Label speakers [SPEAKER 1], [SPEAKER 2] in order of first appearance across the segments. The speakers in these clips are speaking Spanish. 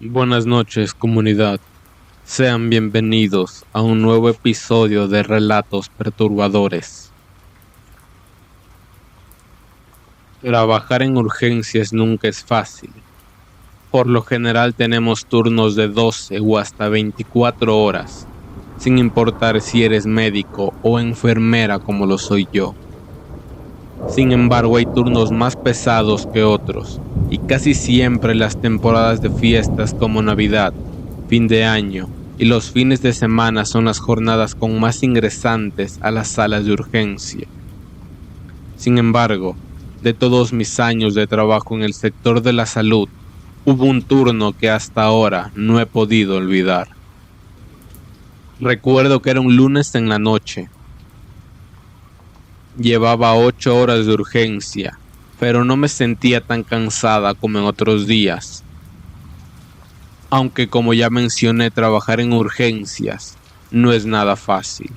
[SPEAKER 1] Buenas noches, comunidad. Sean bienvenidos a un nuevo episodio de Relatos Perturbadores. Trabajar en urgencias nunca es fácil. Por lo general tenemos turnos de 12 o hasta 24 horas, sin importar si eres médico o enfermera como lo soy yo. Sin embargo, hay turnos más pesados que otros, y casi siempre las temporadas de fiestas como Navidad, fin de año y los fines de semana son las jornadas con más ingresantes a las salas de urgencia. Sin embargo, de todos mis años de trabajo en el sector de la salud, hubo un turno que hasta ahora no he podido olvidar. Recuerdo que era un lunes en la noche. Llevaba 8 horas de urgencia, pero no me sentía tan cansada como en otros días. Aunque como ya mencioné, trabajar en urgencias no es nada fácil.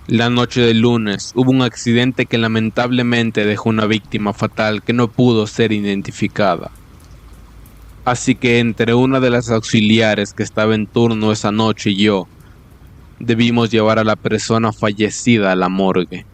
[SPEAKER 1] La noche del lunes hubo un accidente que lamentablemente dejó una víctima fatal que no pudo ser identificada. Así que entre una de las auxiliares que estaba en turno esa noche y yo, debimos llevar a la persona fallecida a la morgue.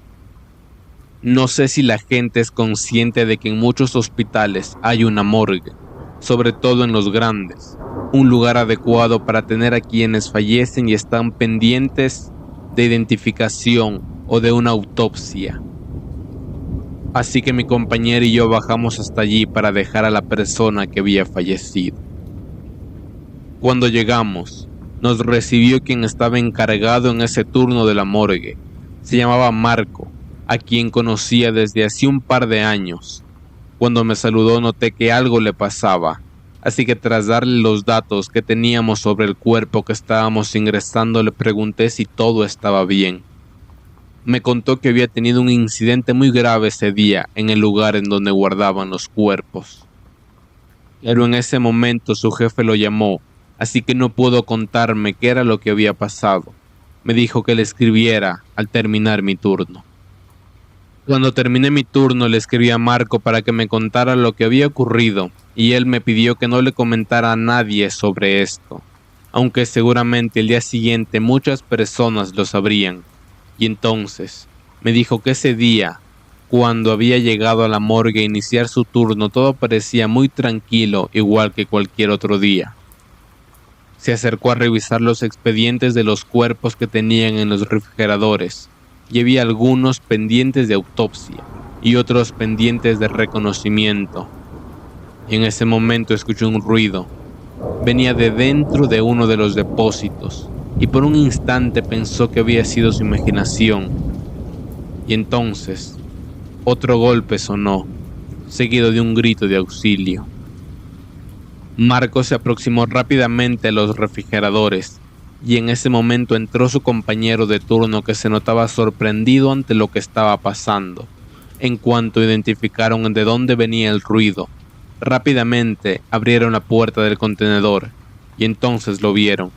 [SPEAKER 1] No sé si la gente es consciente de que en muchos hospitales hay una morgue, sobre todo en los grandes, un lugar adecuado para tener a quienes fallecen y están pendientes de identificación o de una autopsia. Así que mi compañero y yo bajamos hasta allí para dejar a la persona que había fallecido. Cuando llegamos, nos recibió quien estaba encargado en ese turno de la morgue. Se llamaba Marco, a quien conocía desde hacía un par de años. Cuando me saludó noté que algo le pasaba, así que tras darle los datos que teníamos sobre el cuerpo que estábamos ingresando le pregunté si todo estaba bien. Me contó que había tenido un incidente muy grave ese día en el lugar en donde guardaban los cuerpos. Pero en ese momento su jefe lo llamó, así que no pudo contarme qué era lo que había pasado. Me dijo que le escribiera al terminar mi turno. Cuando terminé mi turno le escribí a Marco para que me contara lo que había ocurrido y él me pidió que no le comentara a nadie sobre esto, aunque seguramente el día siguiente muchas personas lo sabrían. Y entonces me dijo que ese día, cuando había llegado a la morgue a iniciar su turno, todo parecía muy tranquilo, igual que cualquier otro día. Se acercó a revisar los expedientes de los cuerpos que tenían en los refrigeradores, y había algunos pendientes de autopsia y otros pendientes de reconocimiento. Y en ese momento escuché un ruido. Venía de dentro de uno de los depósitos, y por un instante pensó que había sido su imaginación. Y entonces, otro golpe sonó, seguido de un grito de auxilio. Marco se aproximó rápidamente a los refrigeradores, y en ese momento entró su compañero de turno, que se notaba sorprendido ante lo que estaba pasando. En cuanto identificaron de dónde venía el ruido, rápidamente abrieron la puerta del contenedor, y entonces lo vieron.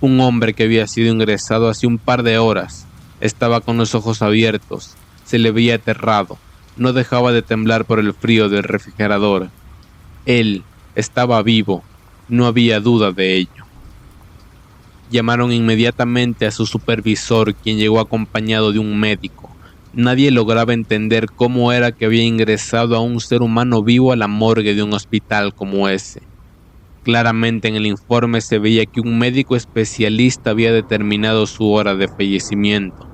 [SPEAKER 1] Un hombre que había sido ingresado hace un par de horas. Estaba con los ojos abiertos, se le veía aterrado, no dejaba de temblar por el frío del refrigerador. Él estaba vivo, no había duda de ello. Llamaron inmediatamente a su supervisor, quien llegó acompañado de un médico. Nadie lograba entender cómo era que había ingresado a un ser humano vivo a la morgue de un hospital como ese. Claramente en el informe se veía que un médico especialista había determinado su hora de fallecimiento.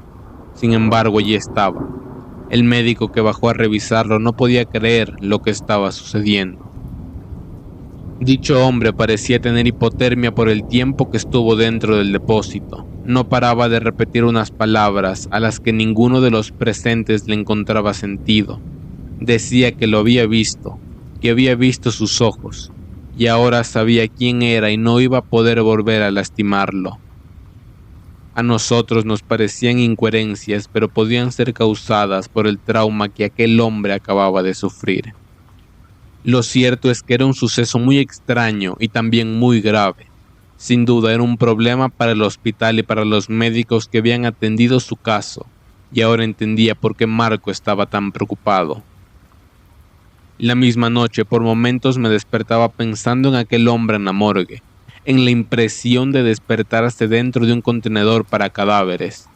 [SPEAKER 1] Sin embargo, allí estaba. El médico que bajó a revisarlo no podía creer lo que estaba sucediendo. Dicho hombre parecía tener hipotermia por el tiempo que estuvo dentro del depósito. No paraba de repetir unas palabras a las que ninguno de los presentes le encontraba sentido. Decía que lo había visto, que había visto sus ojos, y ahora sabía quién era y no iba a poder volver a lastimarlo. A nosotros nos parecían incoherencias, pero podían ser causadas por el trauma que aquel hombre acababa de sufrir. Lo cierto es que era un suceso muy extraño y también muy grave. Sin duda era un problema para el hospital y para los médicos que habían atendido su caso, y ahora entendía por qué Marco estaba tan preocupado. La misma noche, por momentos me despertaba pensando en aquel hombre en la morgue, en la impresión de despertarse dentro de un contenedor para cadáveres.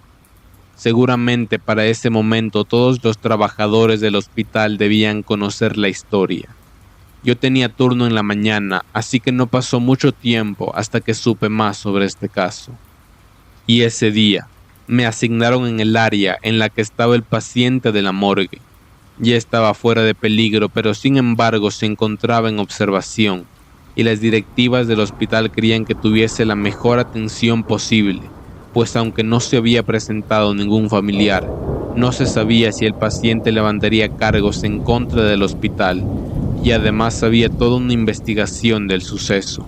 [SPEAKER 1] Seguramente para ese momento todos los trabajadores del hospital debían conocer la historia. Yo tenía turno en la mañana, así que no pasó mucho tiempo hasta que supe más sobre este caso. Y ese día, me asignaron en el área en la que estaba el paciente de la morgue. Ya estaba fuera de peligro, pero sin embargo se encontraba en observación, y las directivas del hospital querían que tuviese la mejor atención posible, pues aunque no se había presentado ningún familiar, no se sabía si el paciente levantaría cargos en contra del hospital, y además había toda una investigación del suceso.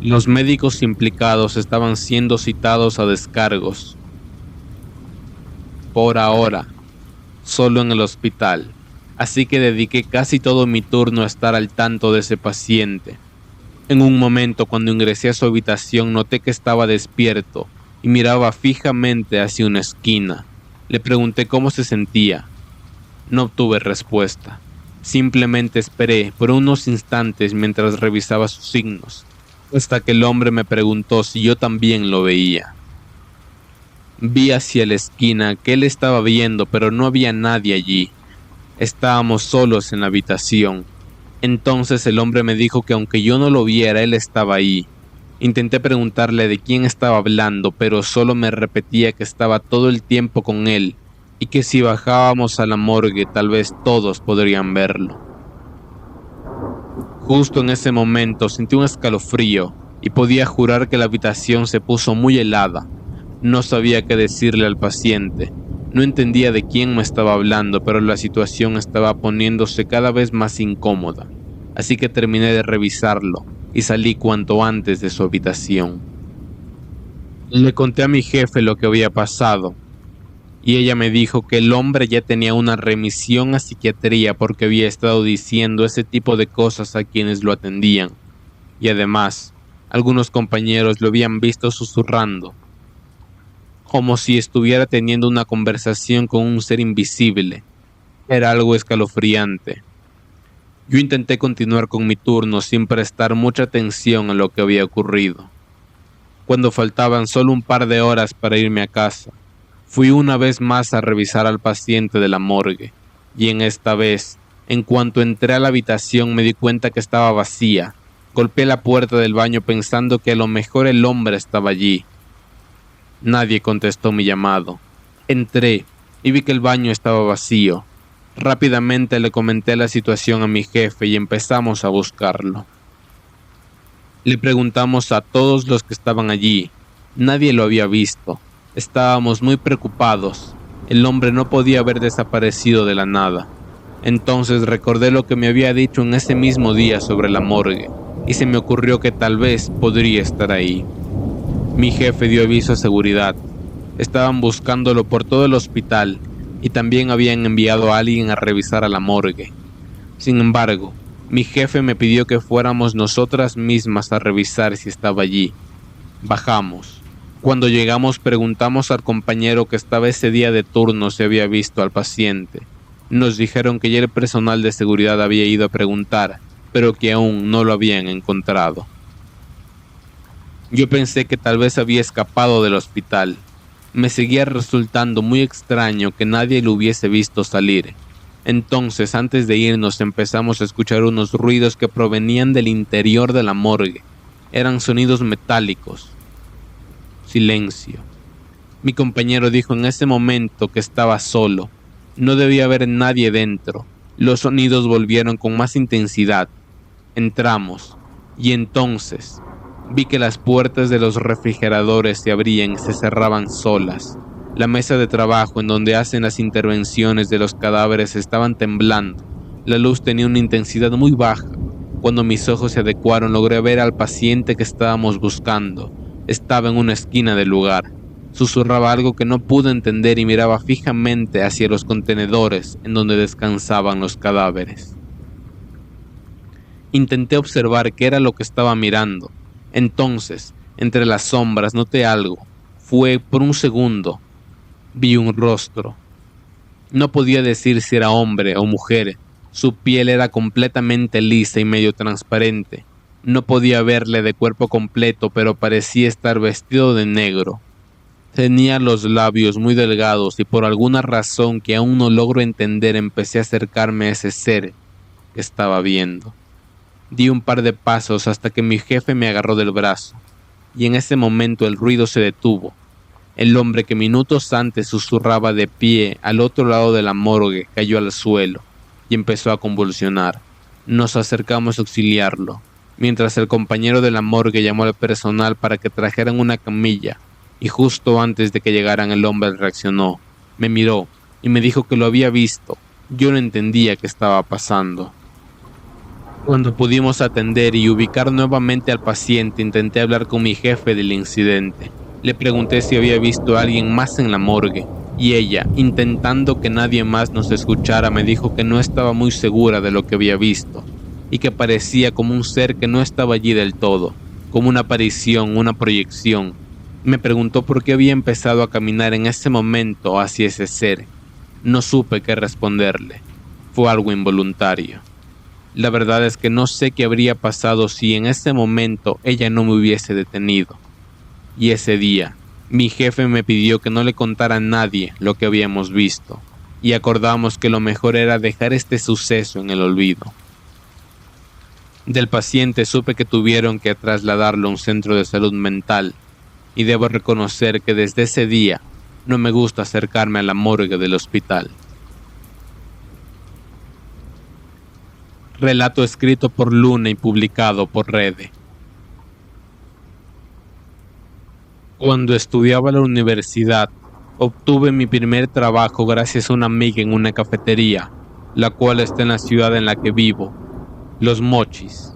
[SPEAKER 1] Los médicos implicados estaban siendo citados a descargos. Por ahora, solo en el hospital, así que dediqué casi todo mi turno a estar al tanto de ese paciente. En un momento, cuando ingresé a su habitación, noté que estaba despierto y miraba fijamente hacia una esquina. Le pregunté cómo se sentía. No obtuve respuesta. Simplemente esperé por unos instantes mientras revisaba sus signos, hasta que el hombre me preguntó si yo también lo veía. Vi hacia la esquina que él estaba viendo, pero no había nadie allí. Estábamos solos en la habitación. Entonces el hombre me dijo que aunque yo no lo viera, él estaba ahí. Intenté preguntarle de quién estaba hablando, pero solo me repetía que estaba todo el tiempo con él y que si bajábamos a la morgue tal vez todos podrían verlo. Justo en ese momento sentí un escalofrío y podía jurar que la habitación se puso muy helada. No sabía qué decirle al paciente. No entendía de quién me estaba hablando, pero la situación estaba poniéndose cada vez más incómoda. Así que terminé de revisarlo y salí cuanto antes de su habitación. Le conté a mi jefe lo que había pasado, y ella me dijo que el hombre ya tenía una remisión a psiquiatría porque había estado diciendo ese tipo de cosas a quienes lo atendían, y además, algunos compañeros lo habían visto susurrando, como si estuviera teniendo una conversación con un ser invisible. Era algo escalofriante. Yo intenté continuar con mi turno sin prestar mucha atención a lo que había ocurrido. Cuando faltaban solo un par de horas para irme a casa, fui una vez más a revisar al paciente de la morgue, y en esta vez, en cuanto entré a la habitación me di cuenta que estaba vacía. Golpeé la puerta del baño pensando que a lo mejor el hombre estaba allí. Nadie contestó mi llamado. Entré y vi que el baño estaba vacío. Rápidamente le comenté la situación a mi jefe y empezamos a buscarlo. Le preguntamos a todos los que estaban allí. Nadie lo había visto. Estábamos muy preocupados. El hombre no podía haber desaparecido de la nada. Entonces recordé lo que me había dicho en ese mismo día sobre la morgue, y se me ocurrió que tal vez podría estar ahí. Mi jefe dio aviso a seguridad. Estaban buscándolo por todo el hospital y también habían enviado a alguien a revisar a la morgue. Sin embargo, mi jefe me pidió que fuéramos nosotras mismas a revisar si estaba allí. Bajamos. Cuando llegamos preguntamos al compañero que estaba ese día de turno si había visto al paciente. Nos dijeron que ya el personal de seguridad había ido a preguntar, pero que aún no lo habían encontrado. Yo pensé que tal vez había escapado del hospital. Me seguía resultando muy extraño que nadie lo hubiese visto salir. Entonces, antes de irnos, empezamos a escuchar unos ruidos que provenían del interior de la morgue. Eran sonidos metálicos. Silencio. Mi compañero dijo en ese momento que estaba solo. No debía haber nadie dentro. Los sonidos volvieron con más intensidad. Entramos, y entonces vi que las puertas de los refrigeradores se abrían y se cerraban solas. La mesa de trabajo en donde hacen las intervenciones de los cadáveres estaban temblando. La luz tenía una intensidad muy baja. Cuando mis ojos se adecuaron, logré ver al paciente que estábamos buscando. Estaba en una esquina del lugar. Susurraba algo que no pude entender y miraba fijamente hacia los contenedores en donde descansaban los cadáveres. Intenté observar qué era lo que estaba mirando. Entonces, entre las sombras noté algo. Fue por un segundo. Vi un rostro. No podía decir si era hombre o mujer. Su piel era completamente lisa y medio transparente. No podía verle de cuerpo completo, pero parecía estar vestido de negro. Tenía los labios muy delgados y por alguna razón que aún no logro entender empecé a acercarme a ese ser que estaba viendo. Di un par de pasos hasta que mi jefe me agarró del brazo, y en ese momento el ruido se detuvo. El hombre que minutos antes susurraba de pie al otro lado de la morgue cayó al suelo y empezó a convulsionar. Nos acercamos a auxiliarlo, mientras el compañero de la morgue llamó al personal para que trajeran una camilla, y justo antes de que llegaran el hombre reaccionó, me miró y me dijo que lo había visto. Yo no entendía qué estaba pasando. Cuando pudimos atender y ubicar nuevamente al paciente, intenté hablar con mi jefe del incidente. Le pregunté si había visto a alguien más en la morgue, y ella, intentando que nadie más nos escuchara, me dijo que no estaba muy segura de lo que había visto, y que parecía como un ser que no estaba allí del todo, como una aparición, una proyección. Me preguntó por qué había empezado a caminar en ese momento hacia ese ser. No supe qué responderle. Fue algo involuntario. La verdad es que no sé qué habría pasado si en ese momento ella no me hubiese detenido. Y ese día, mi jefe me pidió que no le contara a nadie lo que habíamos visto, y acordamos que lo mejor era dejar este suceso en el olvido. Del paciente supe que tuvieron que trasladarlo a un centro de salud mental, y debo reconocer que desde ese día no me gusta acercarme a la morgue del hospital. Relato escrito por Luna y publicado por Rede. Cuando estudiaba en la universidad, obtuve mi primer trabajo gracias a una amiga en una cafetería, la cual está en la ciudad en la que vivo, Los Mochis.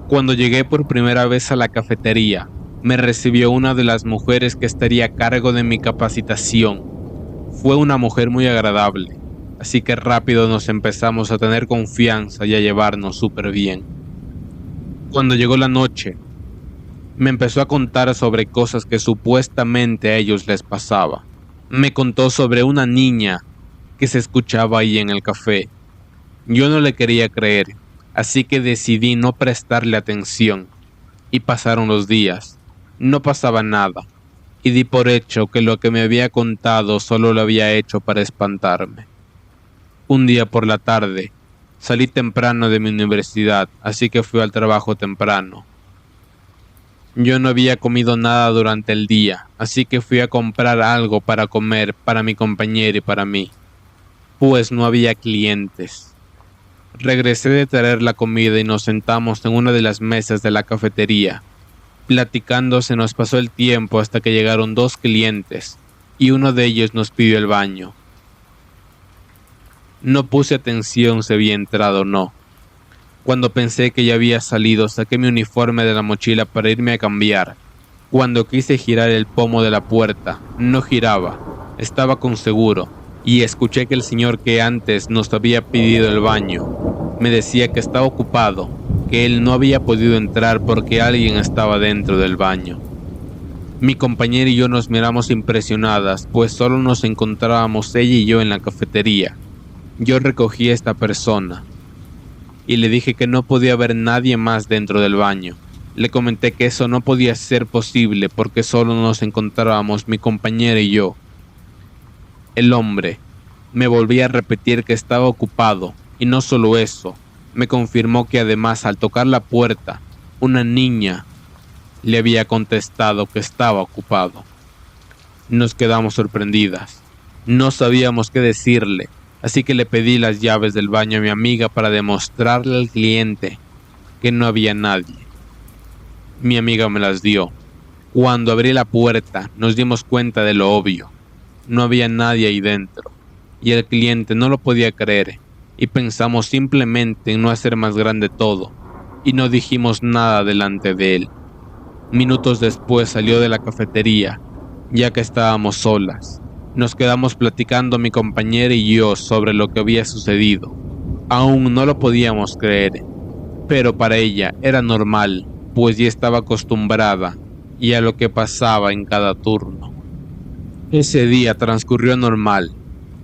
[SPEAKER 1] Cuando llegué por primera vez a la cafetería, me recibió una de las mujeres que estaría a cargo de mi capacitación. Fue una mujer muy agradable, así que rápido nos empezamos a tener confianza y a llevarnos súper bien. Cuando llegó la noche, me empezó a contar sobre cosas que supuestamente a ellos les pasaba. Me contó sobre una niña que se escuchaba ahí en el café. Yo no le quería creer, así que decidí no prestarle atención. Y pasaron los días. No pasaba nada, y di por hecho que lo que me había contado solo lo había hecho para espantarme. Un día por la tarde, salí temprano de mi universidad, así que fui al trabajo temprano. Yo no había comido nada durante el día, así que fui a comprar algo para comer para mi compañero y para mí, pues no había clientes. Regresé de traer la comida y nos sentamos en una de las mesas de la cafetería. Platicando se nos pasó el tiempo hasta que llegaron dos clientes, y uno de ellos nos pidió el baño. No puse atención si había entrado o no. Cuando pensé que ya había salido, saqué mi uniforme de la mochila para irme a cambiar. Cuando quise girar el pomo de la puerta, no giraba, estaba con seguro, y escuché que el señor que antes nos había pedido el baño me decía que estaba ocupado, que él no había podido entrar porque alguien estaba dentro del baño. Mi compañera y yo nos miramos impresionadas, pues solo nos encontrábamos ella y yo en la cafetería. Yo recogí a esta persona y le dije que no podía haber nadie más dentro del baño. Le comenté que eso no podía ser posible porque solo nos encontrábamos mi compañera y yo. El hombre me volvía a repetir que estaba ocupado, y no solo eso, me confirmó que además al tocar la puerta, una niña le había contestado que estaba ocupado. Nos quedamos sorprendidas. No sabíamos qué decirle, así que le pedí las llaves del baño a mi amiga para demostrarle al cliente que no había nadie. Mi amiga me las dio. Cuando abrí la puerta, nos dimos cuenta de lo obvio. No había nadie ahí dentro, y el cliente no lo podía creer, y pensamos simplemente en no hacer más grande todo, y no dijimos nada delante de él. Minutos después salió de la cafetería, ya que estábamos solas. Nos quedamos platicando mi compañera y yo sobre lo que había sucedido. Aún no lo podíamos creer, pero para ella era normal, pues ya estaba acostumbrada y a lo que pasaba en cada turno. Ese día transcurrió normal.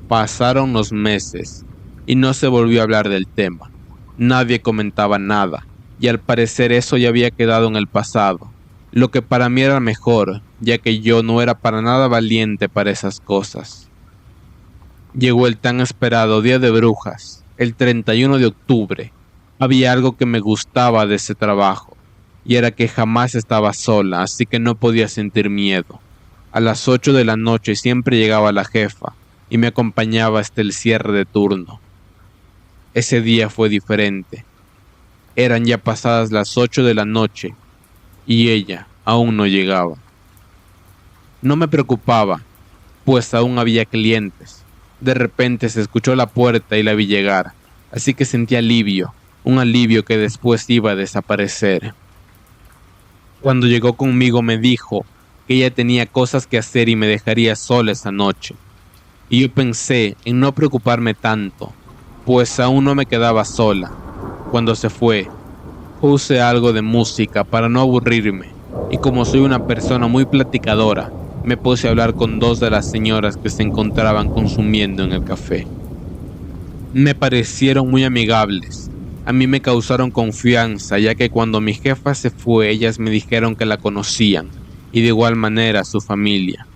[SPEAKER 1] Pasaron los meses. y no se volvió a hablar del tema. Nadie comentaba nada, y al parecer eso ya había quedado en el pasado, lo que para mí era mejor, ya que yo no era para nada valiente para esas cosas. Llegó el tan esperado Día de Brujas, el 31 de octubre. Había algo que me gustaba de ese trabajo, y era que jamás estaba sola, así que no podía sentir miedo. A las 8 de la noche siempre llegaba la jefa, y me acompañaba hasta el cierre de turno. Ese día fue diferente. Eran ya pasadas las 8 de la noche, y ella aún no llegaba. No me preocupaba, pues aún había clientes. De repente se escuchó la puerta y la vi llegar, así que sentí alivio, un alivio que después iba a desaparecer. Cuando llegó conmigo me dijo que ella tenía cosas que hacer y me dejaría sola esa noche. Y yo pensé en no preocuparme tanto, pues aún no me quedaba sola. Cuando se fue, puse algo de música para no aburrirme, y como soy una persona muy platicadora, me puse a hablar con dos de las señoras que se encontraban consumiendo en el café. Me parecieron muy amigables. A mí me causaron confianza, ya que cuando mi jefa se fue, ellas me dijeron que la conocían, y de igual manera a su familia.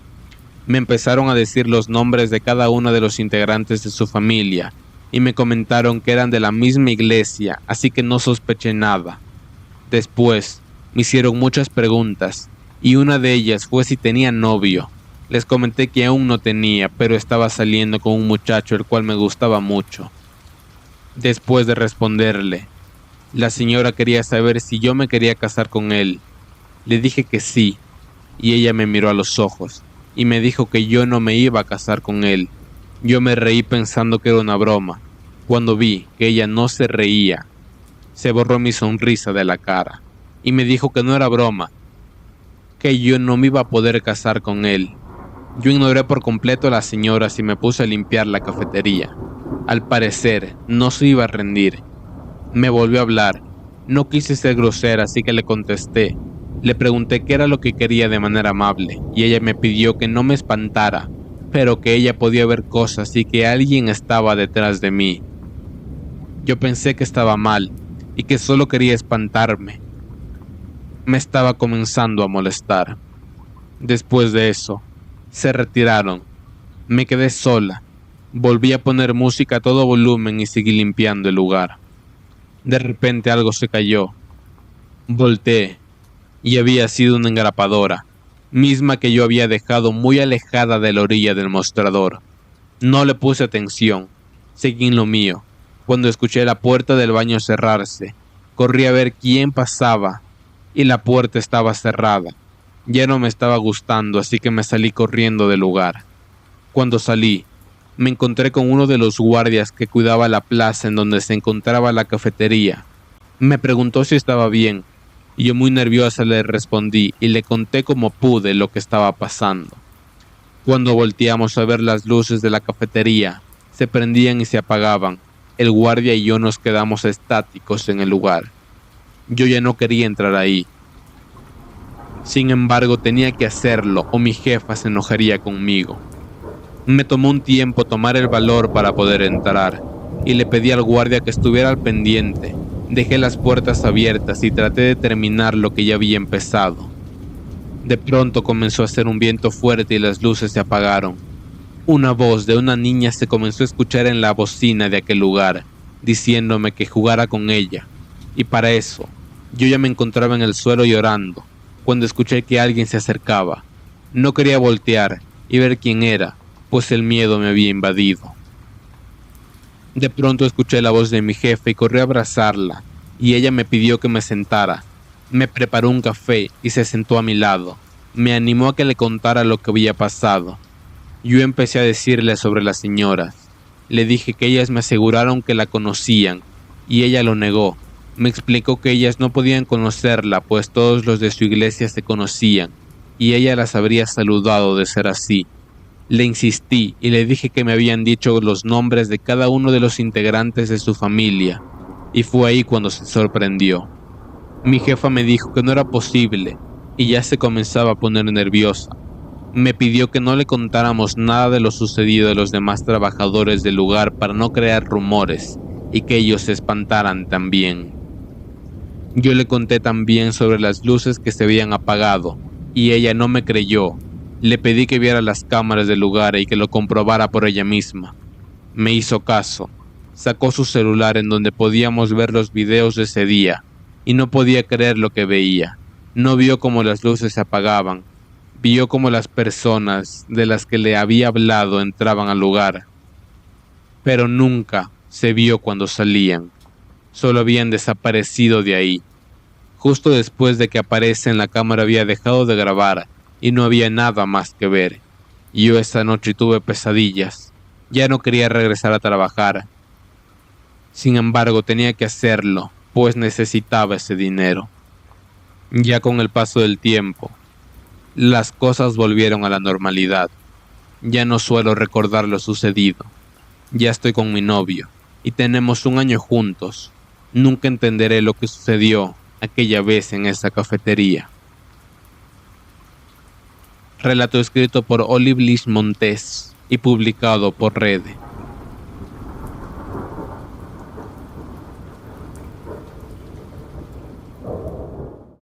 [SPEAKER 1] Me empezaron a decir los nombres de cada uno de los integrantes de su familia, y me comentaron que eran de la misma iglesia, así que no sospeché nada. Después, me hicieron muchas preguntas, y una de ellas fue si tenía novio. Les comenté que aún no tenía, pero estaba saliendo con un muchacho el cual me gustaba mucho. Después de responderle, la señora quería saber si yo me quería casar con él. Le dije que sí, y ella me miró a los ojos, y me dijo que yo no me iba a casar con él. Yo me reí pensando que era una broma. Cuando vi que ella no se reía, se borró mi sonrisa de la cara, y me dijo que no era broma, que yo no me iba a poder casar con él. Yo ignoré por completo a las señoras y me puse a limpiar la cafetería. Al parecer, no se iba a rendir. Me volvió a hablar. No quise ser grosera, así que le contesté. Le pregunté qué era lo que quería de manera amable, y ella me pidió que no me espantara, pero que ella podía ver cosas y que alguien estaba detrás de mí. Yo pensé que estaba mal, y que solo quería espantarme. Me estaba comenzando a molestar. Después de eso, se retiraron. Me quedé sola. Volví a poner música a todo volumen y seguí limpiando el lugar. De repente algo se cayó. Volteé, y había sido una engrapadora, misma que yo había dejado muy alejada de la orilla del mostrador. No le puse atención, seguí en lo mío. Cuando escuché la puerta del baño cerrarse, corrí a ver quién pasaba, y la puerta estaba cerrada. Ya no me estaba gustando, así que me salí corriendo del lugar. Cuando salí, me encontré con uno de los guardias que cuidaba la plaza en donde se encontraba la cafetería. Me preguntó si estaba bien, y yo muy nerviosa le respondí y le conté como pude lo que estaba pasando. Cuando volteamos a ver las luces de la cafetería, se prendían y se apagaban. El guardia y yo nos quedamos estáticos en el lugar. Yo ya no quería entrar ahí. Sin embargo, tenía que hacerlo o mi jefa se enojaría conmigo. Me tomó un tiempo tomar el valor para poder entrar, y le pedí al guardia que estuviera al pendiente. Dejé las puertas abiertas y traté de terminar lo que ya había empezado. De pronto comenzó a hacer un viento fuerte y las luces se apagaron. Una voz de una niña se comenzó a escuchar en la bocina de aquel lugar, diciéndome que jugara con ella. Y para eso, yo ya me encontraba en el suelo llorando, cuando escuché que alguien se acercaba. No quería voltear y ver quién era, pues el miedo me había invadido. De pronto escuché la voz de mi jefe y corrí a abrazarla, y ella me pidió que me sentara. Me preparó un café y se sentó a mi lado. Me animó a que le contara lo que había pasado. Yo empecé a decirle sobre las señoras. Le dije que ellas me aseguraron que la conocían, y ella lo negó. Me explicó que ellas no podían conocerla, pues todos los de su iglesia se conocían, y ella las habría saludado de ser así. Le insistí y le dije que me habían dicho los nombres de cada uno de los integrantes de su familia, y fue ahí cuando se sorprendió. Mi jefa me dijo que no era posible, y ya se comenzaba a poner nerviosa. Me pidió que no le contáramos nada de lo sucedido a los demás trabajadores del lugar para no crear rumores y que ellos se espantaran también. Yo le conté también sobre las luces que se habían apagado y ella no me creyó. Le pedí que viera las cámaras del lugar y que lo comprobara por ella misma. Me hizo caso. Sacó su celular en donde podíamos ver los videos de ese día y no podía creer lo que veía. No vio cómo las luces se apagaban. Vio cómo las personas de las que le había hablado entraban al lugar, pero nunca se vio cuando salían. Solo habían desaparecido de ahí. Justo después de que aparecen, la cámara había dejado de grabar y no había nada más que ver. Yo esa noche tuve pesadillas. Ya no quería regresar a trabajar. Sin embargo, tenía que hacerlo, pues necesitaba ese dinero. Ya con el paso del tiempo, las cosas volvieron a la normalidad. Ya no suelo recordar lo sucedido. Ya estoy con mi novio y tenemos 1 año juntos. Nunca entenderé lo que sucedió aquella vez en esa cafetería. Relato escrito por Olive Liz Montes y publicado por Rede.